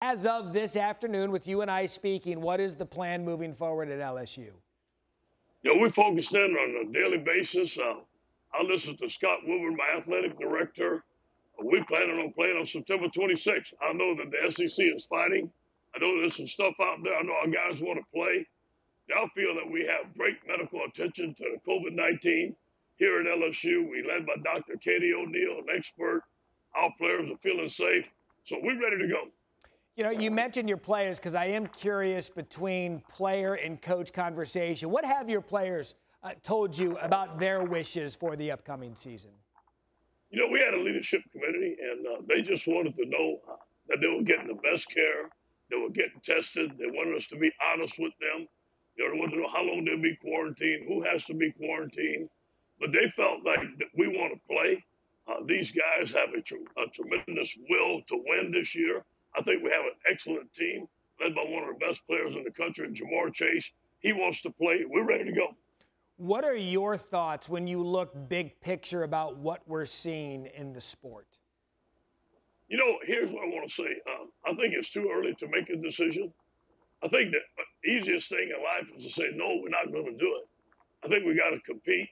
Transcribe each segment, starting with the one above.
As of this afternoon, with you and I speaking, what is the plan moving forward at LSU? We focus in on a daily basis. I listen to Scott Woodward, my athletic director. We plan on playing on September 26th. I know that the SEC is fighting. I know there's some stuff out there. I know our guys want to play. I feel that we have great medical attention to COVID-19 here at LSU. We led by Dr. Katie O'Neill, an expert. Our players are feeling safe. So we're ready to go. You know, you mentioned your players because I am curious between player and coach conversation. What have your players told you about their wishes for the upcoming season? We had a leadership committee, and they just wanted to know that they were getting the best care. They were getting tested. They wanted us to be honest with them. They wanted to know how long they'll be quarantined, who has to be quarantined. But they felt like that we want to play. These guys have a tremendous will to win this year. I think we have an excellent team led by one of the best players in the country, Jamar Chase. He wants to play. We're ready to go. What are your thoughts when you look big picture about what we're seeing in the sport? Here's what I want to say. I think it's too early to make a decision. I think the easiest thing in life is to say, no, we're not going to do it. I think we got to compete,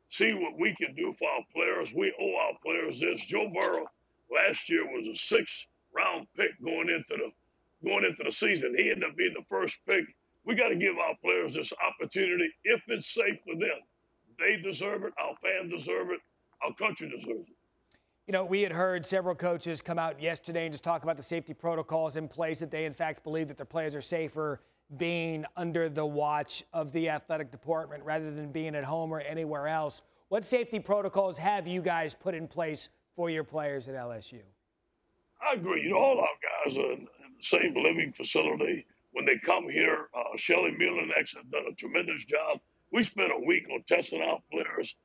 see what we can do for our players. We owe our players this. Joe Burrow last year was a sixth-round pick going into the season. He ended up being the first pick. We got to give our players this opportunity if it's safe for them. They deserve it. Our fans deserve it. Our country deserves it. We had heard several coaches come out yesterday and just talk about the safety protocols in place, that they, in fact, believe that their players are safer being under the watch of the athletic department rather than being at home or anywhere else. What safety protocols have you guys put in place for your players at LSU? I agree. All our guys are in the same living facility. When they come here, Shelly Mulinex has done a tremendous job. We spent a week on testing our players,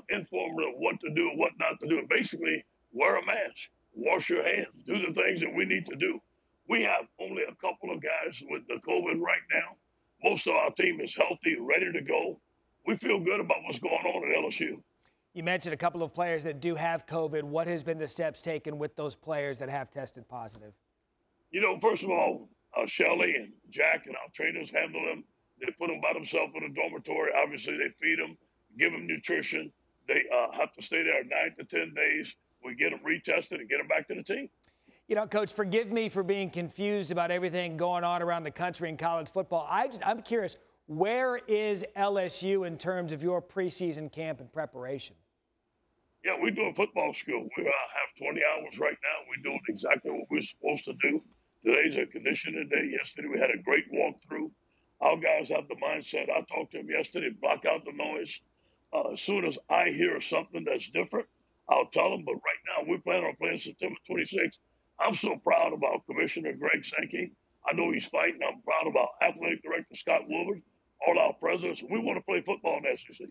informing them what to do and what not to do. And basically, wear a mask, wash your hands, do the things that we need to do. We have only a couple of guys with the COVID right now. Most of our team is healthy, ready to go. We feel good about what's going on at LSU. You mentioned a couple of players that do have COVID. What has been the steps taken with those players that have tested positive? First of all, Shelly and Jack and our trainers handle them. They put them by themselves in a dormitory. Obviously, they feed them, give them nutrition. They have to stay there 9 to 10 days. We get them retested and get them back to the team. Coach, forgive me for being confused about everything going on around the country in college football. I'm curious, where is LSU in terms of your preseason camp and preparation? Yeah, we're doing football school. We have 20 hours right now. We're doing exactly what we're supposed to do. Today's a conditioning day. Yesterday we had a great walkthrough. Our guys have the mindset. I talked to them yesterday, block out the noise. As soon as I hear something that's different, I'll tell them. But right now, we plan on playing September 26th. I'm so proud of our Commissioner, Greg Sankey. I know he's fighting. I'm proud of our Athletic Director, Scott Woodward, all our presidents. We want to play football in the SEC.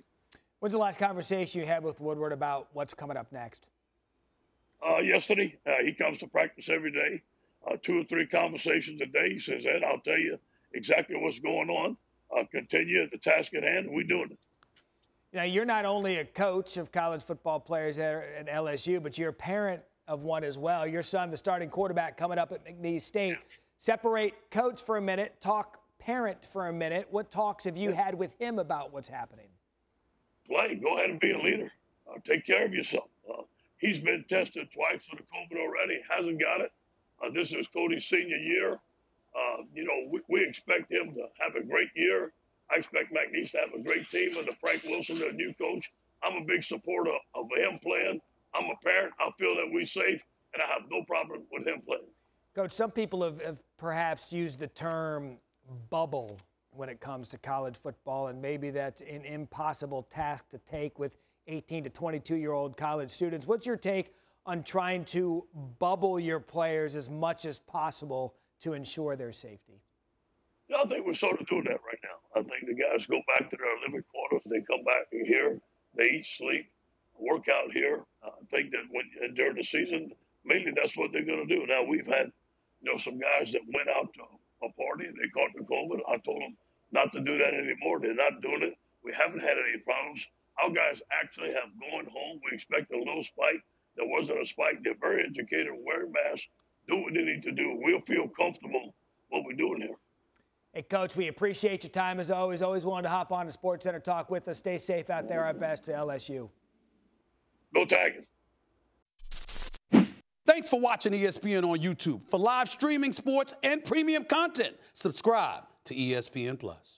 When's the last conversation you had with Woodward about what's coming up next? Yesterday. He comes to practice every day, 2 or 3 conversations a day. He says, Ed, I'll tell you exactly what's going on. Continue the task at hand. We're doing it. You're not only a coach of college football players at LSU, but you're a parent of one as well. Your son, the starting quarterback, coming up at McNeese State. Separate coach for a minute, talk parent for a minute. What talks have you had with him about what's happening? Play. Go ahead and be a leader. Take care of yourself. He's been tested twice for the COVID already. Hasn't got it. This is Cody's senior year. We expect him to have a great year. I expect McNeese to have a great team under Frank Wilson, their new coach. I'm a big supporter of him playing. I'm a parent. I feel that we're safe, and I have no problem with him playing. Coach, some people have perhaps used the term bubble when it comes to college football, and maybe that's an impossible task to take with 18 to 22-year-old college students. What's your take on trying to bubble your players as much as possible to ensure their safety? I think we're sort of doing that right now. I think the guys go back to their living quarters. They come back here. They eat, sleep, work out here. I think that during the season, mainly that's what they're going to do. Now, we've had, some guys that went out to a party and they caught the COVID. I told them not to do that anymore. They're not doing it. We haven't had any problems. Our guys actually have gone home. We expect a little spike. There wasn't a spike. They're very educated, wearing masks. do what they need to do. We'll feel comfortable what we're doing here. Hey, Coach, we appreciate your time as always. Always wanted to hop on the SportsCenter talk with us. Stay safe out there. Our best to LSU. Go Tigers. Thanks for watching ESPN on YouTube. For live streaming sports and premium content, subscribe to ESPN+.